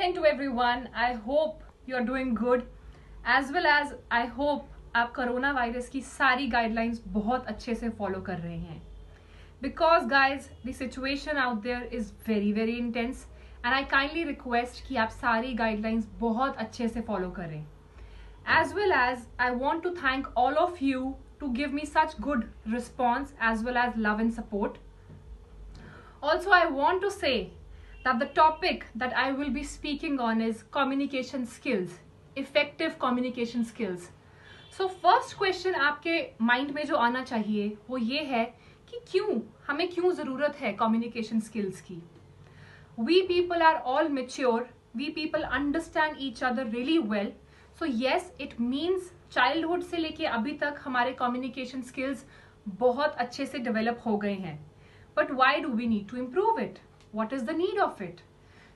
evening to everyone. I hope you're doing good as well as I hope आप corona virus की सारी guidelines बहुत अच्छे से फॉलो कर रहे हैं because guys the situation out there is very intense and I kindly request कि आप सारी गाइडलाइंस बहुत अच्छे से फॉलो करें as well as I want to thank all of you to give me such good response as well as love and support. Also I want to say that the topic that I will be speaking on is communication skills, effective communication skills. So first question आपके mind में जो आना चाहिए वो ये है कि हमें क्यों ज़रूरत है communication skills की. We people are all mature, we people understand each other really well. So yes, it means childhood से लेके अभी तक हमारे communication skills बहुत अच्छे से develop हो गए हैं. But why do we need to improve it? What is the need of it?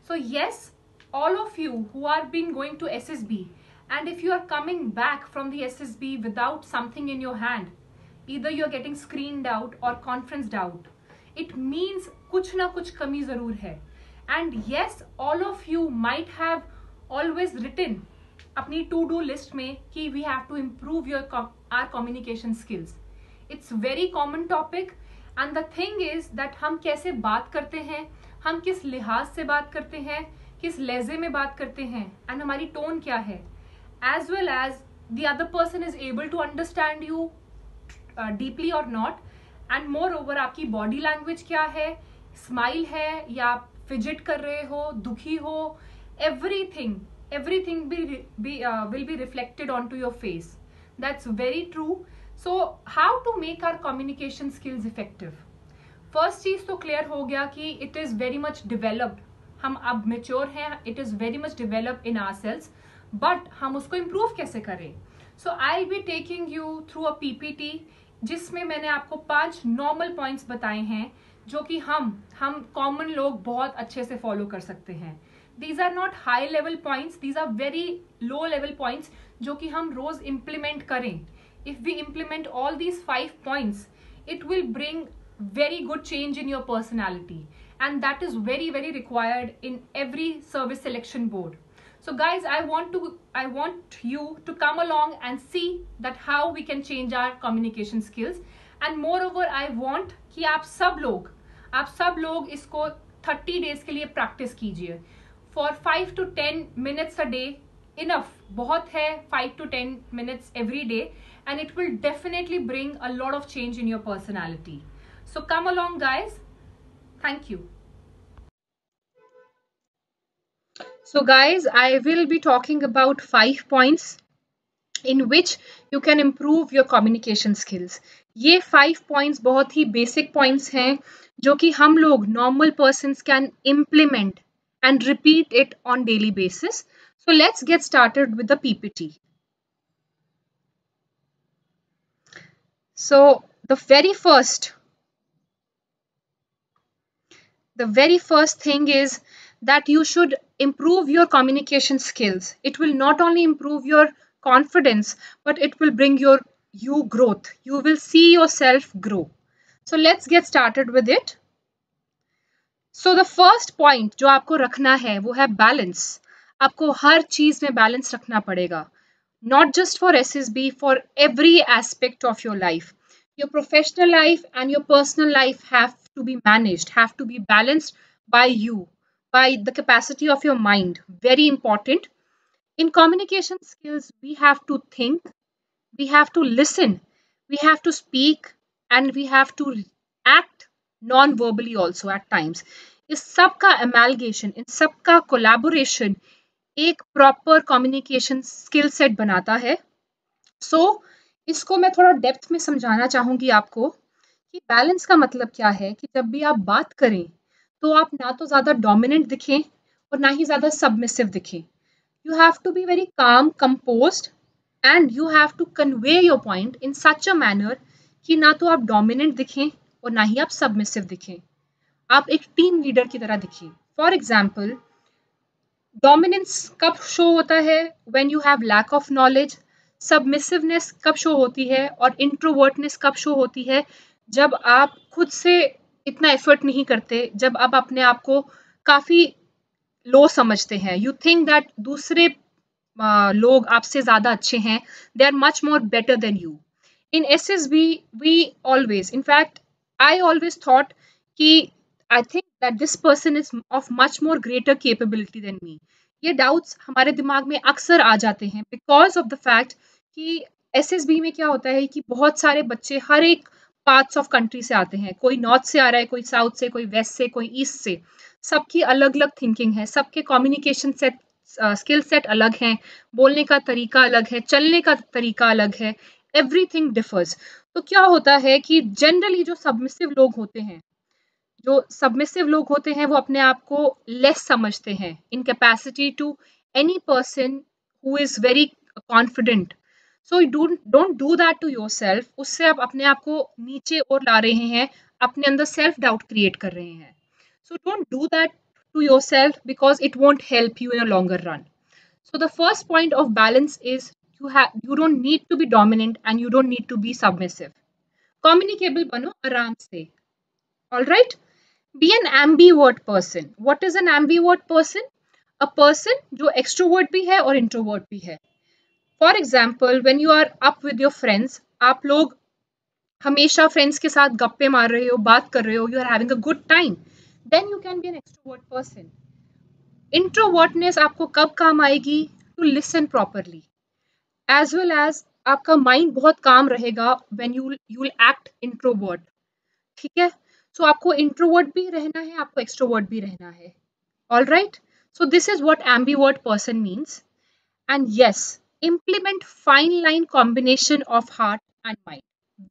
So yes, all of you who are been going to SSB and if you are coming back from the SSB without something in your hand, either you are getting screened out or conferenced out, it means कुछ ना कुछ कमी ज़रूर है. And yes, all of you might have always written अपनी to-do list में कि we have to improve our communication skills. It's very common topic and the thing is that हम कैसे बात करते हैं, हम किस लिहाज से बात करते हैं, किस लहजे में बात करते हैं एंड हमारी टोन क्या है, as well as the other person is able to understand you deeply or not, and moreover आपकी body language क्या है, smile है या आप fidget कर रहे हो, दुखी हो, everything will be reflected onto your face. That's very true. So how to make our communication skills effective? First चीज तो क्लियर हो गया कि it is very much developed, हम अब मेच्योर हैं, it is very much developed in ourselves, but हम उसको इम्प्रूव कैसे करें. So I will be taking you through a PPT जिसमें मैंने आपको 5 नॉर्मल पॉइंट्स बताए हैं जो कि हम कॉमन लोग बहुत अच्छे से फॉलो कर सकते हैं. These are not high level points, these are very low level points जो कि हम रोज इम्प्लीमेंट करें. If we implement all these 5 points it will bring very good change in your personality, and that is very required in every service selection board. So guys, I want you to come along and see that how we can change our communication skills, and moreover I want कि आप सब लोग इसको 30 days के लिए practice कीजिए for 5 to 10 minutes a day. Enough, बहुत है 5 to 10 minutes every day, and it will definitely bring a lot of change in your personality. So come along guys. Thank you. So guys, I will be talking about 5 points in which you can improve your communication skills. ये 5 points बहुत ही basic points हैं जो कि हम लोग normal persons can implement and repeat it on daily basis. So let's get started with the PPT. So the very first thing is that you should improve your communication skills. It will not only improve your confidence, but it will bring you growth. You will see yourself grow. So let's get started with it. So the first point जो आपको रखना है वो है balance. आपको हर चीज में balance रखना पड़ेगा. Not just for SSB, for every aspect of your life. Your professional life and your personal life have to be managed, have to be balanced by you, by the capacity of your mind. Very important. In communication skills, we have to think, we have to listen, we have to speak, and we have to act non-verbally also at times. इस सब का amalgamation, इन सब का collaboration एक proper communication skill set बनाता है. सो इसको मैं थोड़ा डेप्थ में समझाना चाहूँगी आपको कि बैलेंस का मतलब क्या है. कि जब भी आप बात करें तो आप ना तो ज़्यादा डोमिनेंट दिखें और ना ही ज़्यादा सबमिसिव दिखें. You have to be very calm, composed, and you have to convey your point in such a manner कि ना तो आप डोमिनेंट दिखें और ना ही आप सबमिसिव दिखें. आप एक टीम लीडर की तरह दिखें. फॉर एग्जाम्पल, डोमिनेंस कब शो होता है? When you have lack of knowledge. Submissiveness कब शो होती है? और इंट्रोवर्टनेस कब शो होती है? जब आप खुद से इतना एफर्ट नहीं करते, जब आप अपने आप को काफ़ी लो समझते हैं, यू थिंक दैट दूसरे लोग आपसे ज्यादा अच्छे हैं, they are much more better than you. In SSB, we always, in fact, I always thought कि I think that this person is of much more greater capability than me. ये doubts हमारे दिमाग में अक्सर आ जाते हैं because of the fact कि SSB में क्या होता है कि बहुत सारे बच्चे हर एक पार्ट्स ऑफ कंट्री से आते हैं, कोई नॉर्थ से आ रहा है, कोई साउथ से, कोई वेस्ट से, कोई ईस्ट से. सबकी अलग अलग थिंकिंग है, सबके कम्युनिकेशन सेट स्किल सेट अलग हैं, बोलने का तरीका अलग है, चलने का तरीका अलग है, एवरीथिंग डिफर्स. तो क्या होता है कि जनरली जो सबमिसिव लोग होते हैं वो अपने आप को लेस समझते हैं in capacity to any person who is very confident. So don't do that to yourself. उससे आप अपने आप को नीचे और ला रहे हैं, अपने अंदर सेल्फ डाउट क्रिएट कर रहे हैं. So don't do that to yourself because it won't help you in a longer run. So the first point of balance is you don't need to be dominant and you don't need to be submissive. Communicable bano आराम से. All right. Be an ambivert person. What is an ambivert person? A person जो extrovert भी है और introvert भी है. For example, when you are up with your friends, आप लोग हमेशा फ्रेंड्स के साथ गप्पे मार रहे हो, बात कर रहे हो, you are having a good time. Then you can be an extrovert person. Introvertness आपको कब काम आएगी? To listen properly. As well as आपका माइंड बहुत काम रहेगा when you will act introvert. ठीक है, सो आपको इंट्रोवर्ट भी रहना है, आपको एक्सट्रोवर्ट भी रहना है. All right, so this is what ambivert person means. And yes, implement fine line combination of heart and mind.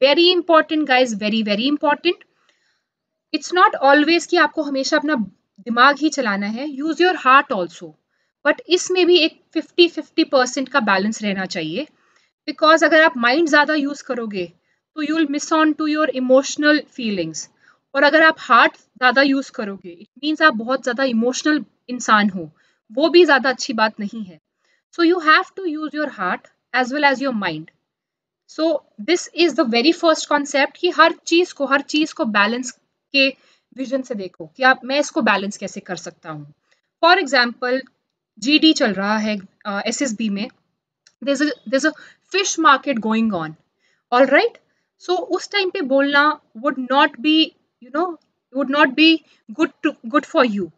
Very important guys, very very important. It's not always कि आपको हमेशा अपना दिमाग ही चलाना है, use your heart also. But इसमें भी एक 50-50% का बैलेंस रहना चाहिए. बिकॉज अगर आप माइंड ज़्यादा यूज़ करोगे तो you will miss on to your emotional feelings. और अगर आप हार्ट ज़्यादा यूज़ करोगे इट मीन्स आप बहुत ज़्यादा इमोशनल इंसान हो, वो भी ज़्यादा अच्छी बात नहीं है. So you have to use your heart as well as your mind. So this is the very first concept कि हर चीज़ को बैलेंस के विजन से देखो कि आप मैं इसको बैलेंस कैसे कर सकता हूँ. फॉर एग्जाम्पल, GD चल रहा है SSB में, there's a fish market going on. All right, so उस टाइम पे बोलना would not be, would not be good for you,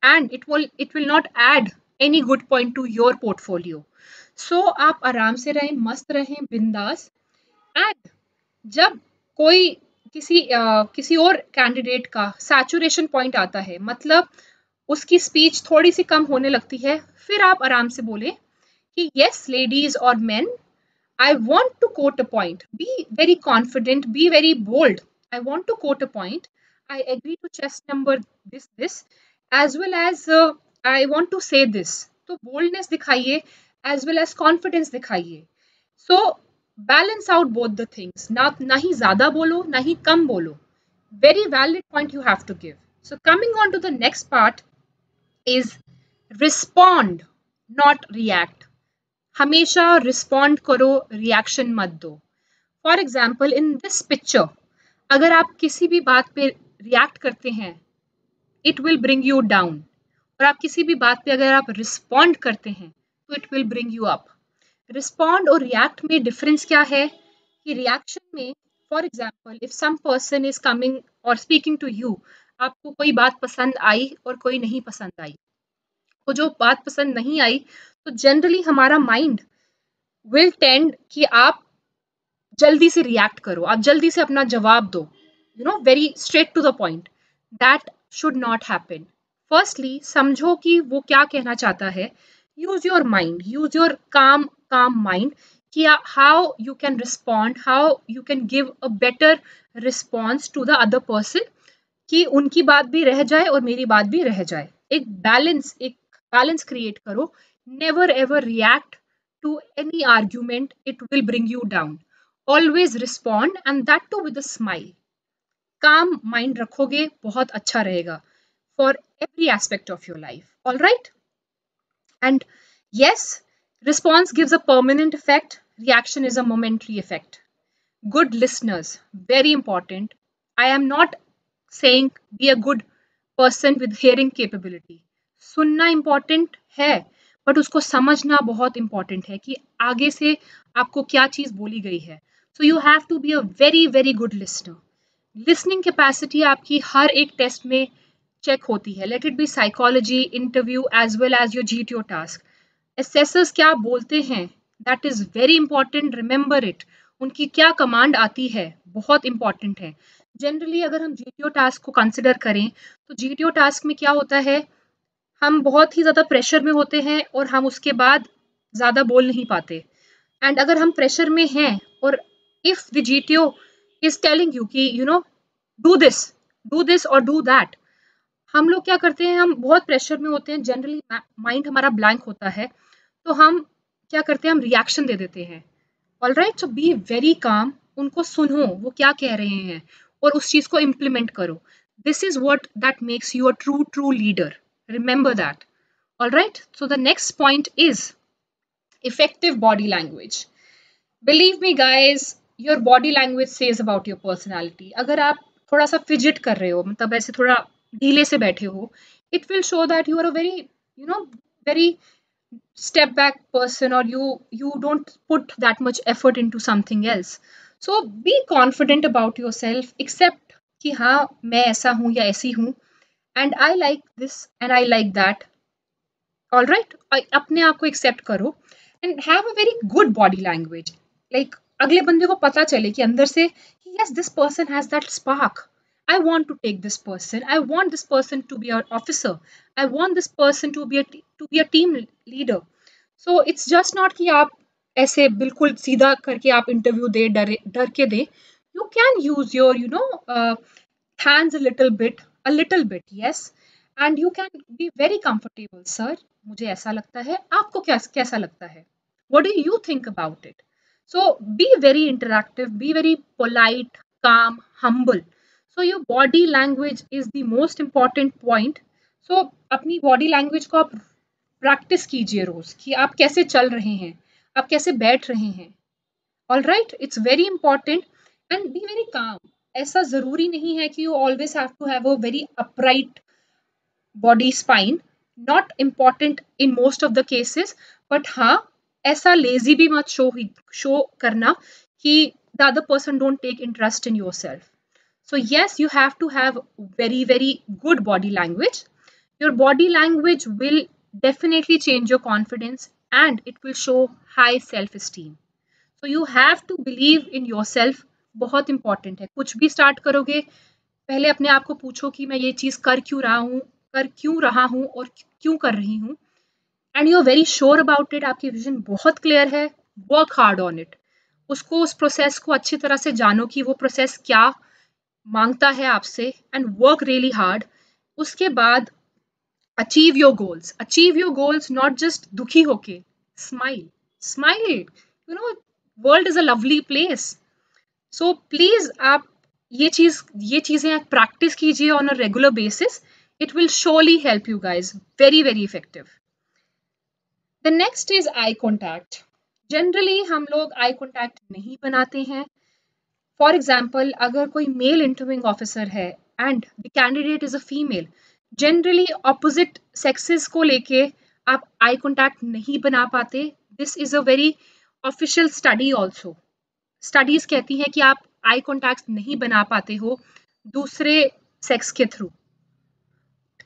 and it will not add any good point to your portfolio. So आप आराम से रहें, मस्त रहें, बिंदास. एंड जब कोई किसी और कैंडिडेट का सैचुरेशन पॉइंट आता है, मतलब उसकी स्पीच थोड़ी सी कम होने लगती है, फिर आप आराम से बोले कि yes ladies or men, I want to quote a point. Be very confident, be very bold. I want to quote a point. I agree to chest number this, as well as I want to say this. तो boldness दिखाइए as well as confidence दिखाइए. So balance out both the things. ना ही ज़्यादा बोलो, ना ही कम बोलो. Very valid point you have to give. So coming on to the next part is respond, not react. हमेशा respond करो, रिएक्शन मत दो. For example, in this picture अगर आप किसी भी बात पे रिएक्ट करते हैं it will bring you down, और आप किसी भी बात पे अगर आप रिस्पॉन्ड करते हैं तो it will bring you up. Respond और रिएक्ट में डिफरेंस क्या है कि रिएक्शन में, for example, if some person is coming और स्पीकिंग टू यू, आपको कोई बात पसंद आई और कोई नहीं पसंद आई, तो जो बात पसंद नहीं आई तो जनरली हमारा माइंड विल टेंड कि आप जल्दी से रिएक्ट करो, आप जल्दी से अपना जवाब दो, very straight to the point. That should not happen. Firstly समझो कि वो क्या कहना चाहता है. Use your mind, use your calm mind कि how you can respond, how you can give a better response to the other person, कि उनकी बात भी रह जाए और मेरी बात भी रह जाए. एक बैलेंस क्रिएट करो. Never ever react to any argument, it will bring you down. Always respond and that too with a smile. Calm mind रखोगे बहुत अच्छा रहेगा for every aspect of your life. All right, and yes, response gives a permanent effect, reaction is a momentary effect. Good listeners, very important. I am not saying be a good person with hearing capability. सुनना important है, but उसको समझना बहुत important है कि आगे से आपको क्या चीज़ बोली गई है. So you have to be a very very good listener. Listening capacity आपकी हर एक टेस्ट में चेक होती है. Let it be psychology, interview, as well as your GTO task. Assessors क्या बोलते हैं, that is very important. Remember it. उनकी क्या कमांड आती है, बहुत इंपॉर्टेंट है. जनरली अगर हम GTO टास्क को कंसिडर करें तो GTO टास्क में क्या होता है, हम बहुत ही ज़्यादा प्रेशर में होते हैं और हम उसके बाद ज़्यादा बोल नहीं पाते. एंड अगर हम प्रेशर में हैं और if the GTO is telling you कि डू दिस और डू दैट, हम लोग क्या करते हैं, हम बहुत प्रेशर में होते हैं, जनरली माइंड हमारा ब्लैंक होता है, तो हम क्या करते हैं, हम रिएक्शन दे देते हैं. ऑल राइट, सो बी वेरी काम. उनको सुनो वो क्या कह रहे हैं और उस चीज को इम्प्लीमेंट करो. This is what that makes you a true leader. Remember that. All right, so the next point is effective body language. Believe me guys, your body language says about your personality. अगर आप थोड़ा सा fidget कर रहे हो, मतलब ऐसे थोड़ा ढीले से बैठे हो, it will show that you are a very, very step back person, or you don't put that much effort into something else. So be confident about yourself, accept कि हाँ मैं ऐसा हूँ या ऐसी हूँ, and I like this and I like that. All right, अपने आप को accept करो and have a very good body language. Like अगले बंदे को पता चले कि अंदर से yes, this person has that spark. I want to take this person. I want this person to be an officer. I want this person to be a team leader. So it's just not कि आप ऐसे बिल्कुल सीधा करके आप interview दे डर के दे. You can use your hands a little bit, yes, and you can be very comfortable. Sir, मुझे ऐसा लगता है, आपको क्या कैसा लगता है? What do you think about it? So be very interactive, be very polite, calm, humble. So your body language is the most important point. So अपनी body language को आप प्रैक्टिस कीजिए रोज कि आप कैसे चल रहे हैं, आप कैसे बैठ रहे हैं. All right, it's very important. And be very calm. ऐसा जरूरी नहीं है कि you always have to have a very upright body spine. Not important in most of the cases, but हाँ, ऐसा लेजी भी मत शो करना कि the other person don't take interest in your self. So yes, you have to have very, very good body language. Your body language will definitely change your confidence and it will show high self-esteem. So you have to believe in yourself. बहुत important है. कुछ भी start करोगे, पहले अपने आप को पूछो कि मैं ये चीज़ कर क्यों रहा हूँ और क्यों कर रही हूँ. And you are very sure about it. आपकी vision बहुत clear है. Work hard on it. उस process को अच्छी तरह से जानो कि वो process क्या मांगता है आपसे, एंड वर्क रियली हार्ड. उसके बाद achieve your goals not just दुखी होके. Smile, world is a lovely place. So please आप ये चीजें आप प्रैक्टिस कीजिए on a regular basis. It will surely help you guys very very effective. The next is eye contact. Generally हम लोग eye contact नहीं बनाते हैं. फॉर एग्जाम्पल, अगर कोई मेल इंटरव्यूइंग ऑफिसर है and the candidate is a female, generally opposite sexes को लेके आप आई कॉन्टैक्ट नहीं बना पाते. This is a very official study also. Studies कहती हैं कि आप आई कॉन्टैक्ट नहीं बना पाते हो दूसरे सेक्स के थ्रू.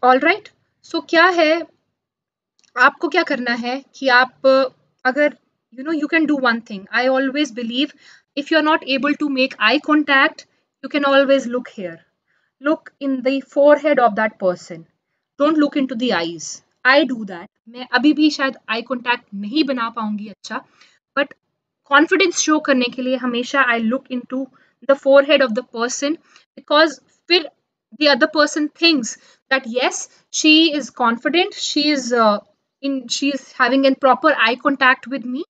ऑल राइट, सो क्या है, आपको क्या करना है कि आप अगर you can do one thing. I always believe if you're not able to make eye contact, you can always look here. Look in the forehead of that person. Don't look into the eyes. I do that. मैं अभी भी शायद eye contact नहीं बना पाऊंगी अच्छा, but confidence show करने के लिए हमेशा I look into the forehead of the person, because फिर the other person thinks that yes, she is confident, she is having a proper eye contact with me,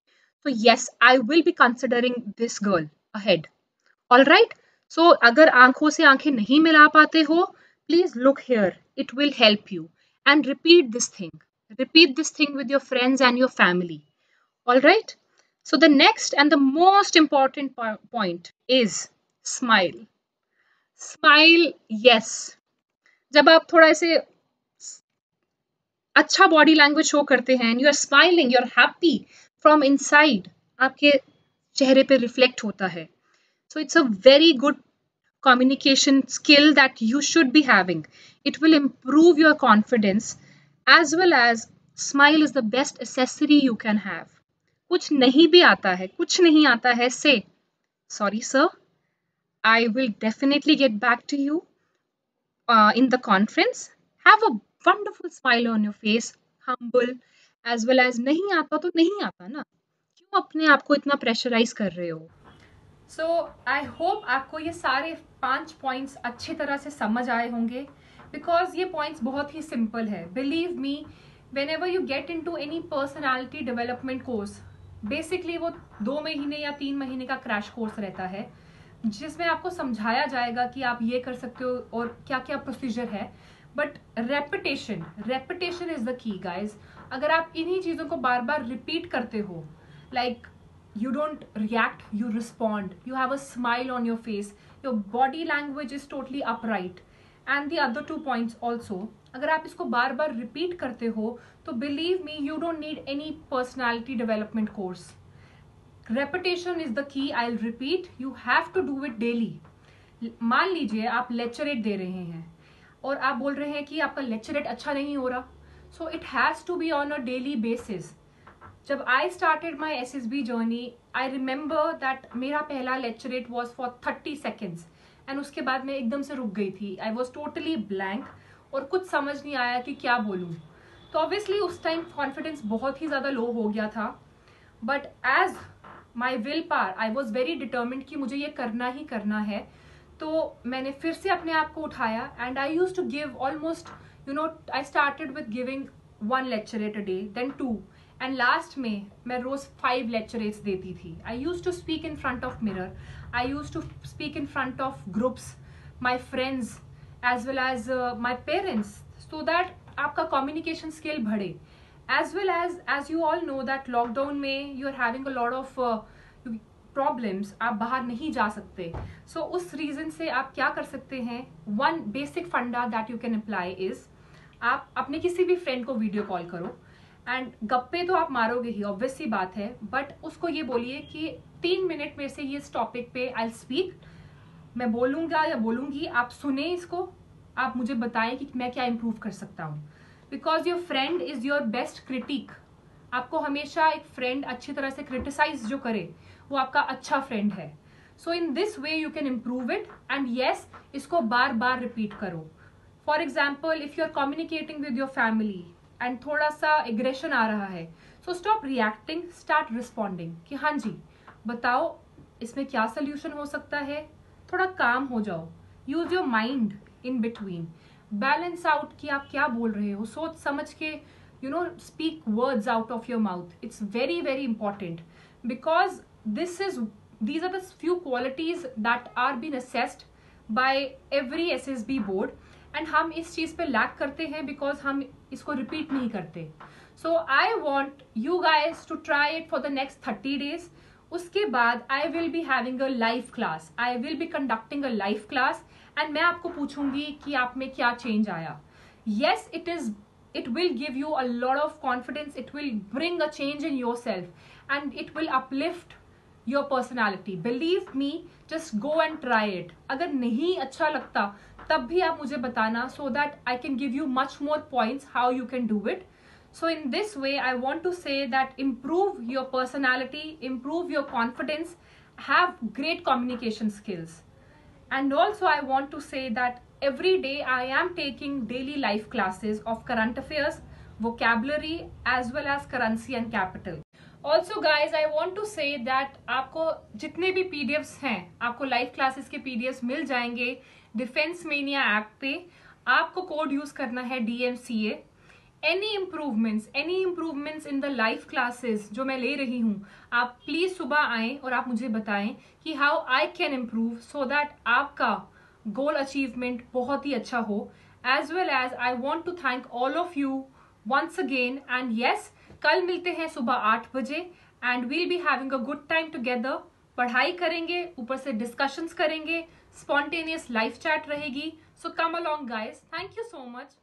so yes, I will be considering this girl ahead. All right, so अगर आंखों से आंखें नहीं मिला पाते हो, please look here, it will help you. And repeat this thing with your friends and your family. All right, so the next and the most important point is smile. Smile, yes. जब आप थोड़ा ऐसे अच्छा body language show करते हैं, you are smiling, you are happy from inside, आपके चेहरे पे रिफ्लेक्ट होता है. So it's a very good communication skill that you should be having. It will improve your confidence as well as smile is the best accessory you can have. कुछ नहीं भी आता है, कुछ नहीं आता है, say, sorry sir, I will definitely get back to you in the conference. Have a wonderful smile on your face, humble, as well as नहीं आता तो नहीं आता ना, क्यों अपने आप को इतना प्रेशराइज कर रहे हो. सो आई होप आपको ये सारे 5 पॉइंट्स अच्छी तरह से समझ आए होंगे, बिकॉज ये पॉइंट्स बहुत ही सिंपल है. Believe me, whenever you get into any personality development course, basically वो 2 महीने या 3 महीने का क्रैश कोर्स रहता है, जिसमें आपको समझाया जाएगा कि आप ये कर सकते हो और क्या क्या प्रोसीजर है. But repetition is the key guys. अगर आप इन्हीं चीज़ों को बार बार रिपीट करते हो, like you don't react, you respond, you have a smile on your face, your body language is totally upright, and the other 2 points also, अगर आप इसको बार बार रिपीट करते हो तो believe me, you don't need any personality development course. Repetition is the key. I'll repeat, you have to do it daily. मान लीजिए आप लेक्चरेट दे रहे हैं और आप बोल रहे हैं कि आपका लेक्चरेट अच्छा नहीं हो रहा, so it has to be on a daily basis. जब I started my SSB journey, I remember that मेरा पहला lecturette was for 30 seconds and उसके बाद मैं एकदम से रुक गई थी. आई वॉज टोटली ब्लैंक और कुछ समझ नहीं आया कि क्या बोलूँ. तो ऑब्वियसली उस टाइम कॉन्फिडेंस बहुत ही ज़्यादा लो हो गया था. But as my will power, I was very determined कि मुझे ये करना ही करना है. तो मैंने फिर से अपने आप को उठाया and I use to give almost, I started with giving 1 lecturette a day, then 2, and last में मैं रोज 5 लेक्चरेट्स देती थी. I use to speak in front of mirror, I use to speak in front of groups, my friends as well as my parents, so that आपका communication skill बढ़े. As well as you all know that lockdown में you are having a lot of problems, आप बाहर नहीं जा सकते. सो उस reason से आप क्या कर सकते हैं, 1 बेसिक फंडा that you can apply is, आप अपने किसी भी फ्रेंड को वीडियो कॉल करो एंड गप्पे तो आप मारोगे ही, ऑब्वियस सी बात है, बट उसको ये बोलिए कि 3 मिनट में से ये इस टॉपिक पे आई स्पीक, मैं बोलूंगा या बोलूंगी, आप सुने इसको, आप मुझे बताएं कि मैं क्या इंप्रूव कर सकता हूँ. Because your friend is your best critic. आपको हमेशा एक फ्रेंड अच्छी तरह से क्रिटिसाइज जो करे वो आपका अच्छा फ्रेंड है. So in this way you can improve it and yes, इसको बार बार रिपीट करो. For example, if you are communicating with your family and थोड़ा सा एग्रेशन आ रहा है, so stop reacting, start responding कि हाँ जी बताओ इसमें क्या सोल्यूशन हो सकता है. थोड़ा काम हो जाओ, use your mind in between, balance out कि आप क्या बोल रहे हो, सोच समझ के speak words out of your mouth. It's very very important because these are the few qualities that are being assessed by every SSB board. And हम इस चीज पे लैक करते हैं बिकॉज हम इसको रिपीट नहीं करते. So I want you guys to try it for the next 30 days. उसके बाद I will be having a live class, I will be conducting a live class and मैं आपको पूछूंगी कि आप में क्या चेंज आया. Yes, it will give you a lot of confidence, it will bring a change in yourself and it will uplift your personality. Believe me, just go and try it. अगर नहीं अच्छा लगता तब भी आप मुझे बताना, so that I can give you much more points how you can do it. So in this way, I want to say that improve your personality, improve your confidence, have great communication skills. And also I want to say that every day I am taking daily life classes of current affairs, vocabulary, as well as currency and capital. Also guys, I want to say that आपको जितने भी PDFs हैं, आपको live classes के PDFs मिल जाएंगे defence mania app पे. आपको code use करना है DMCA. Any improvements in the live classes जो मैं ले रही हूँ, आप प्लीज सुबह आएं और आप मुझे बताएं कि how I can improve, so that आपका गोल अचीवमेंट बहुत ही अच्छा हो. As well as I want to thank all of you once again. And yes, कल मिलते हैं सुबह 8 बजे and we'll be having a good time together. पढ़ाई करेंगे, ऊपर से डिस्कशंस करेंगे, स्पॉन्टेनियस लाइव चैट रहेगी. So come along guys. Thank you so much.